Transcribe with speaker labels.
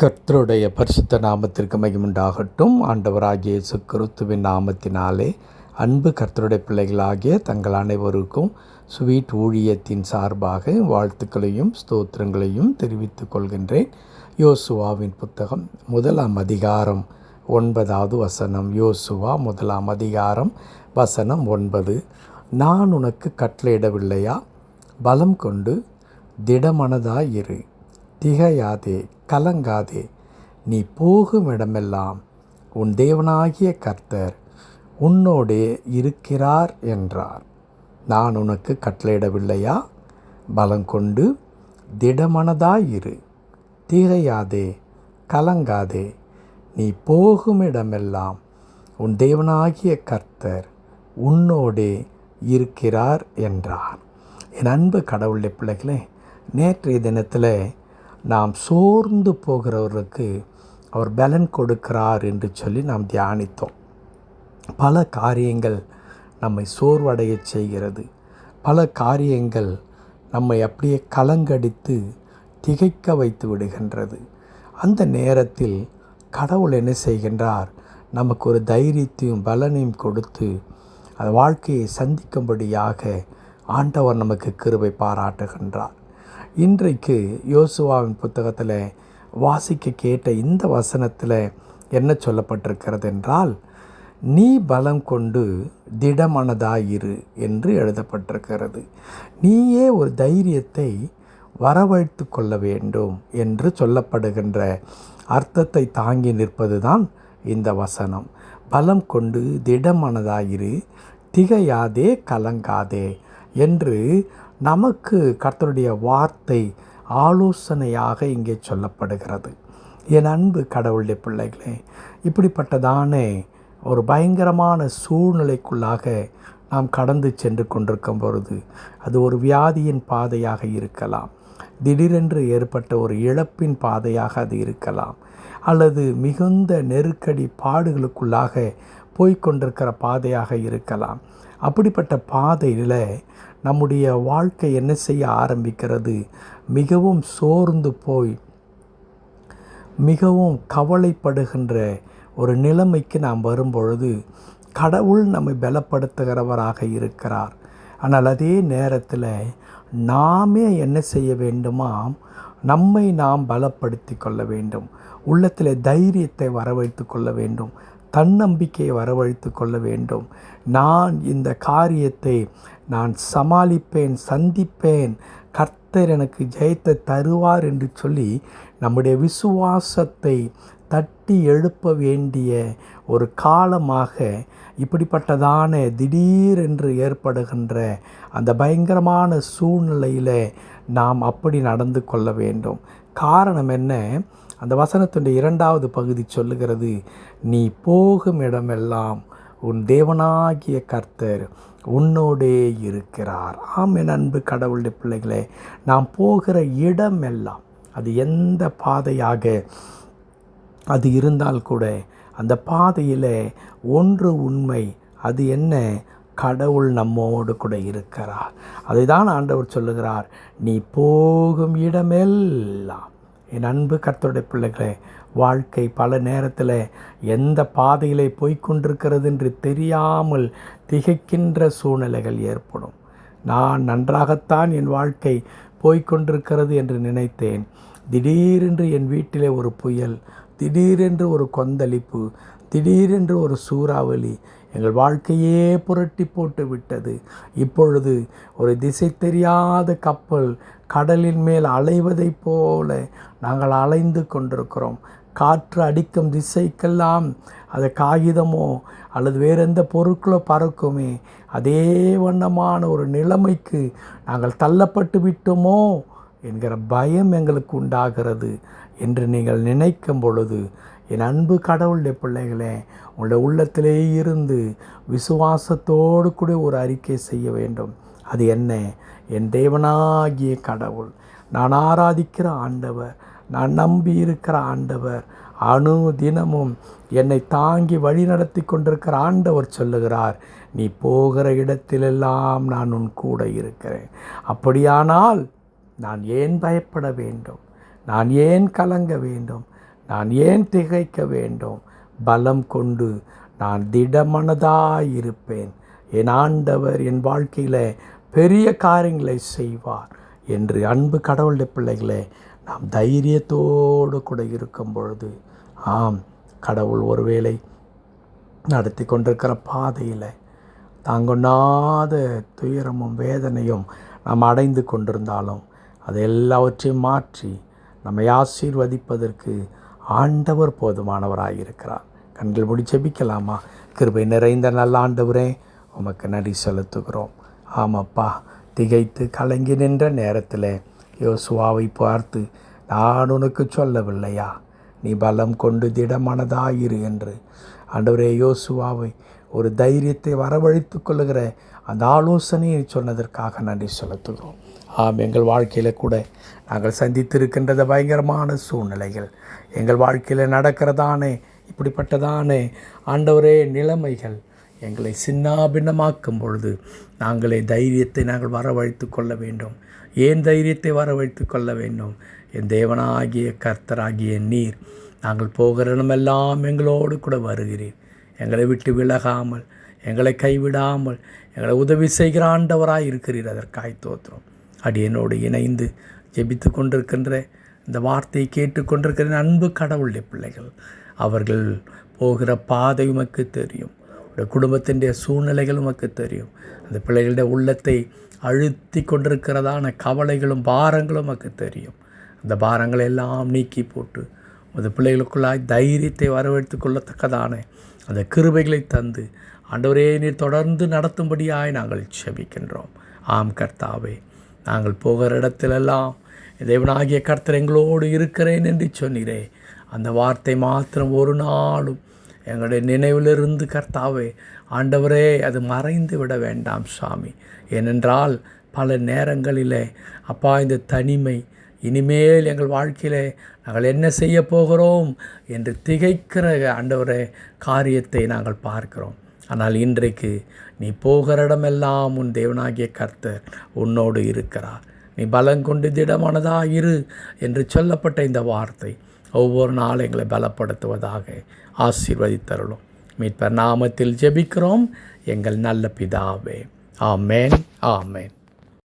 Speaker 1: கர்த்தருடைய பரிசுத்த நாமத்திற்கு மகிமுண்டாகட்டும். ஆண்டவராகிய இயேசு கிறிஸ்துவின் நாமத்தினாலே அன்பு கர்த்தருடைய பிள்ளைகளாகிய தங்கள் அனைவருக்கும் ஸ்வீட் ஊழியத்தின் சார்பாக வாழ்த்துக்களையும் ஸ்தோத்திரங்களையும் தெரிவித்துக் கொள்கின்றேன். யோசுவாவின் புத்தகம் 1 அதிகாரம் 9வது வசனம். யோசுவா 1 அதிகாரம் வசனம் 9. நான் உனக்கு கட்டளையிடவில்லையா? பலம் கொண்டு திடமனதாயிரு, திகையாதே, கலங்காதே. நீ போகும் இடமெல்லாம் உன் தேவனாகிய கர்த்தர் உன்னோடே இருக்கிறார் என்றார். நான் உனக்கு கட்டளையிடவில்லையா? பலம் கொண்டு திடமனதாயிரு, திகையாதே, கலங்காதே. நீ போகும் இடமெல்லாம் உன் தேவனாகிய கர்த்தர் உன்னோடே இருக்கிறார் என்றார். என் அன்பு கடவுளுடைய பிள்ளைகளே, நேற்றைய தினத்தில் நாம் சோர்ந்து போகிறவர்களுக்கு அவர் பலன் கொடுக்கிறார் என்று சொல்லி நாம் தியானித்தோம். பல காரியங்கள் நம்மை சோர்வடைய செய்கிறது. பல காரியங்கள் நம்மை அப்படியே கலங்கடித்து திகைக்க வைத்து விடுகின்றது. அந்த நேரத்தில் கடவுள் என்ன செய்கின்றார்? நமக்கு ஒரு தைரியத்தையும் பலனையும் கொடுத்து அந்த வாழ்க்கையை சந்திக்கும்படியாக ஆண்டவர் நமக்கு கிருபை பாராட்டுகின்றார். இன்றைக்கு யோசுவாவின் புத்தகத்தில் வாசிக்க கேட்ட இந்த வசனத்தில் என்ன சொல்லப்பட்டிருக்கிறது என்றால், நீ பலம் கொண்டு திடமனதாயிரு என்று எழுதப்பட்டிருக்கிறது. நீயே ஒரு தைரியத்தை வரவழைத்து கொள்ள வேண்டும் என்று சொல்லப்படுகின்ற அர்த்தத்தை தாங்கி நிற்பது தான் இந்த வசனம். பலம் கொண்டு திடமனதாயிரு, திகையாதே, கலங்காதே என்று நமக்கு கர்த்தருடைய வார்த்தை ஆலோசனையாக இங்கே சொல்லப்படுகிறது. என் அன்பு கடவுளுடைய பிள்ளைகளே, இப்படிப்பட்டதான ஒரு பயங்கரமான சூழ்நிலைக்குள்ளாக நாம் கடந்து சென்று கொண்டிருக்கும் பொழுது, அது ஒரு வியாதியின் பாதையாக இருக்கலாம், திடீரென்று ஏற்பட்ட ஒரு இழப்பின் பாதையாக அது இருக்கலாம், அல்லது மிகுந்த நெருக்கடி பாடுகளுக்குள்ளாக போய்கொண்டிருக்கிற பாதையாக இருக்கலாம். அப்படிப்பட்ட பாதையில் நம்முடைய வாழ்க்கை என்ன செய்ய ஆரம்பிக்கிறது? மிகவும் சோர்ந்து போய் மிகவும் கவலைப்படுகின்ற ஒரு நிலைமைக்கு நாம் வரும்பொழுது கடவுள் நம்மை பலப்படுத்துகிறவராக இருக்கிறார். ஆனால் அதே நேரத்தில் நாமே என்ன செய்ய வேண்டுமாம்? நம்மை நாம் பலப்படுத்தி கொள்ள வேண்டும். உள்ளத்தில் தைரியத்தை வரவழைத்து கொள்ள வேண்டும், தன்னம்பிக்கையை வரவழைத்து கொள்ள வேண்டும். நான் இந்த காரியத்தை நான் சமாளிப்பேன், சந்திப்பேன், கர்த்தர் எனக்கு ஜெயத்தை தருவார் என்று சொல்லி நம்முடைய விசுவாசத்தை தட்டி எழுப்ப வேண்டிய ஒரு காலமாக இப்படிப்பட்டதான திடீரென்று ஏற்படுகின்ற அந்த பயங்கரமான சூழ்நிலையில் நாம் அப்படி நடந்து கொள்ள வேண்டும். காரணம் என்ன? அந்த வசனத்தினுடைய 2வது பகுதி சொல்லுகிறது, நீ போகும் இடமெல்லாம் உன் தேவனாகிய கர்த்தர் உன்னோடே இருக்கிறார். ஆம், என் அன்பு கடவுளுடைய பிள்ளைகளே, நாம் போகிற இடமெல்லாம், அது எந்த பாதையாக அது இருந்தால் கூட அந்த பாதையில் ஒன்று உண்மை, அது என்ன? கடவுள் நம்மோடு கூட இருக்கிறார். அதை தான் ஆண்டவர் சொல்லுகிறார், நீ போகும் இடமெல்லாம். என் அன்பு கர்த்தருடைய பிள்ளைகளே, வாழ்க்கை பல நேரத்தில் எந்த பாதையிலே போய்கொண்டிருக்கிறது என்று தெரியாமல் திகைக்கின்ற சூழ்நிலைகள் ஏற்படும். நான் நன்றாகத்தான் என் வாழ்க்கை போய்கொண்டிருக்கிறது என்று நினைத்தேன். திடீரென்று என் வீட்டிலே ஒரு புயல், திடீரென்று ஒரு கொந்தளிப்பு, திடீரென்று ஒரு சூறாவளி எங்கள் வாழ்க்கையே புரட்டி போட்டு விட்டது. இப்பொழுது ஒரு திசை தெரியாத கப்பல் கடலின் மேல் அலைவதைப் போல நாங்கள் அலைந்து கொண்டிருக்கிறோம். காற்று அடிக்கும் திசைக்கெல்லாம் அது காகிதமோ அல்லது வேறு எந்த பொருட்களோ பறக்குமே, அதே வண்ணமான ஒரு நிலைமைக்கு நாங்கள் தள்ளப்பட்டு விட்டோமோ என்கிற பயம் எங்களுக்கு உண்டாகிறது என்று நீங்கள் நினைக்கும் பொழுது, என் அன்பு கடவுளுடைய பிள்ளைகளே, உங்களுடைய உள்ளத்திலே இருந்து விசுவாசத்தோடு கூட ஒரு அறிக்கை செய்ய வேண்டும். அது என்ன? என் தேவனாகிய கடவுள், நான் ஆராதிக்கிற ஆண்டவர், நான் நம்பி இருக்கிற ஆண்டவர், அணு தினமும் என்னை தாங்கி வழி நடத்தி கொண்டிருக்கிற ஆண்டவர் சொல்லுகிறார், நீ போகிற இடத்திலெல்லாம் நான் உன் கூட இருக்கிறேன். அப்படியானால் நான் ஏன் பயப்பட வேண்டும்? நான் ஏன் கலங்க வேண்டும்? நான் ஏன் திகைக்க வேண்டும்? பலம் கொண்டு நான் திடமனதாயிருப்பேன். என் ஆண்டவர் என் வாழ்க்கையில் பெரிய காரியங்களை செய்வார் என்று அன்பு கடவுளுடைய பிள்ளைகளே, நாம் தைரியத்தோடு கூட இருக்கும் பொழுது, ஆம், கடவுள் ஒருவேளை நடத்தி கொண்டிருக்கிற பாதையில் தாங்கொண்ணாத துயரமும் வேதனையும் நாம் அடைந்து கொண்டிருந்தாலும் அதை எல்லாவற்றையும் மாற்றி நம்மை ஆசீர்வதிப்பதற்கு ஆண்டவர் போதுமானவராயிருக்கிறார். கண்கள் மூடி ஜெபிக்கலாமா? கிருபை நிறைந்த நல்ல ஆண்டவரே, உமக்கு நன்றி செலுத்துகிறோம். ஆமாப்பா, திகைத்து கலங்கி நின்ற நேரத்தில் யோசுவாவை பார்த்து, நான் உனக்கு சொல்லவில்லையா, நீ பலம் கொண்டு திடமனதாயிரு என்று ஆண்டவரே யோசுவாவை ஒரு தைரியத்தை வரவழைத்து கொள்ளுகிற அந்த ஆலோசனையை சொன்னதற்காக நன்றி செலுத்துகிறோம். ஆம், எங்கள் வாழ்க்கையில் கூட நாங்கள் சந்தித்திருக்கின்றது பயங்கரமான சூழ்நிலைகள், எங்கள் வாழ்க்கையில் நடக்கிறதானே இப்படிப்பட்டதானே ஆண்டவரே நிலைமைகள் எங்களை சின்னாபின்னமாக்கும் பொழுது நாங்களே தைரியத்தை நாங்கள் வரவழைத்து கொள்ள வேண்டும். ஏன் தைரியத்தை வரவழைத்து கொள்ள வேண்டும்? என் தேவனாகிய கர்த்தராகிய நீர் நாங்கள் போகிற இடமெல்லாம் எங்களோடு கூட வருகிறீர். எங்களை விட்டு விலகாமல், எங்களை கைவிடாமல், எங்களை உதவி செய்கிற ஆண்டவராய் இருக்கிறீர். அதற்காய் தோத்திரம். அடியனோடு இணைந்து ஜெபித்து கொண்டிருக்கின்ற இந்த வார்த்தையை கேட்டுக்கொண்டிருக்கிற அன்பு கடவுளுடைய பிள்ளைகள், அவர்கள் போகிற பாதை உமக்கு தெரியும். உடைய குடும்பத்தினுடைய சூழ்நிலைகள் உமக்கு தெரியும். அந்த பிள்ளைகளுடைய உள்ளத்தை அழுத்தி கொண்டிருக்கிறதான கவலைகளும் பாரங்களும் உமக்கு தெரியும். அந்த பாரங்களை எல்லாம் நீக்கி போட்டு அந்த பிள்ளைகளுக்குள்ளாய் தைரியத்தை வரவழைத்து கொள்ளத்தக்கதான அந்த கிருபைகளை தந்து ஆண்டவரே நீர் தொடர்ந்து நடத்தும்படியாய் நாங்கள் செபிக்கின்றோம். ஆம் கர்த்தாவே, நாங்கள் போகிற இடத்திலெல்லாம் தேவனாகிய கர்த்தர் எங்களோடு இருக்கிறேன் என்று சொன்னீரே, அந்த வார்த்தை மாத்திரம் ஒரு நாளும் எங்களுடைய நினைவிலிருந்து கர்த்தாவே ஆண்டவரே அது மறைந்து விட வேண்டாம் சாமி. ஏனென்றால் பல நேரங்களிலே அப்பா இந்த தனிமை இனிமேல் எங்கள் வாழ்க்கையிலே நாங்கள் என்ன செய்ய போகிறோம் என்று திகைக்கிற ஆண்டவரே காரியத்தை நாங்கள் பார்க்கிறோம். ஆனால் இன்றைக்கு நீ போகிற இடமெல்லாம் உன் தேவனாகிய கர்த்தர் உன்னோடு இருக்கிறார். நீ பலங்கொண்டு திடமானதாயிரு என்று சொல்லப்பட்ட இந்த வார்த்தை ஒவ்வொரு நாளும் எங்களை பலப்படுத்துவதாக ஆசீர்வதித்தருளும். மீட்பர் நாமத்தில் ஜெபிக்கிறோம் எங்கள் நல்ல பிதாவே. ஆமேன், ஆமேன்.